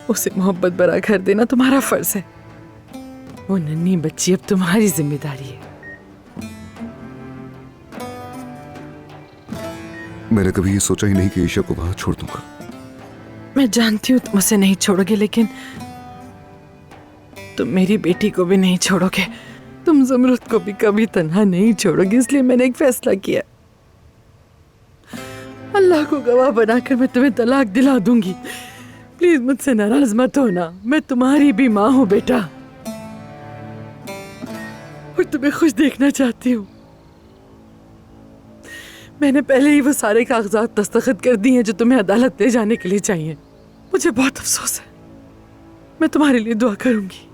उसे मोहब्बत भरा घर देना तुम्हारा फर्ज है। वो नन्ही बच्ची अब तुम्हारी जिम्मेदारी है। मैंने कभी ये सोचा ही नहीं कि ईशा को वहां छोड़ दूंगा। मैं जानती हूँ तुम उसे नहीं छोड़ोगे, लेकिन तुम मेरी बेटी को भी नहीं छोड़ोगे। तुम ज़मरुद को भी कभी तन्हा नहीं छोड़ोगे, इसलिए मैंने एक फैसला किया। अल्लाह को गवाह बनाकर मैं तुम्हें तलाक दिला दूंगी। प्लीज मुझसे नाराज मत होना, मैं तुम्हारी भी माँ हूँ बेटा, और तुम्हें खुश देखना चाहती हूँ। मैंने पहले ही वो सारे कागजात दस्तखत कर दिए हैं जो तुम्हें अदालत ले जाने के लिए चाहिए। मुझे बहुत अफसोस है, मैं तुम्हारे लिए दुआ करूंगी।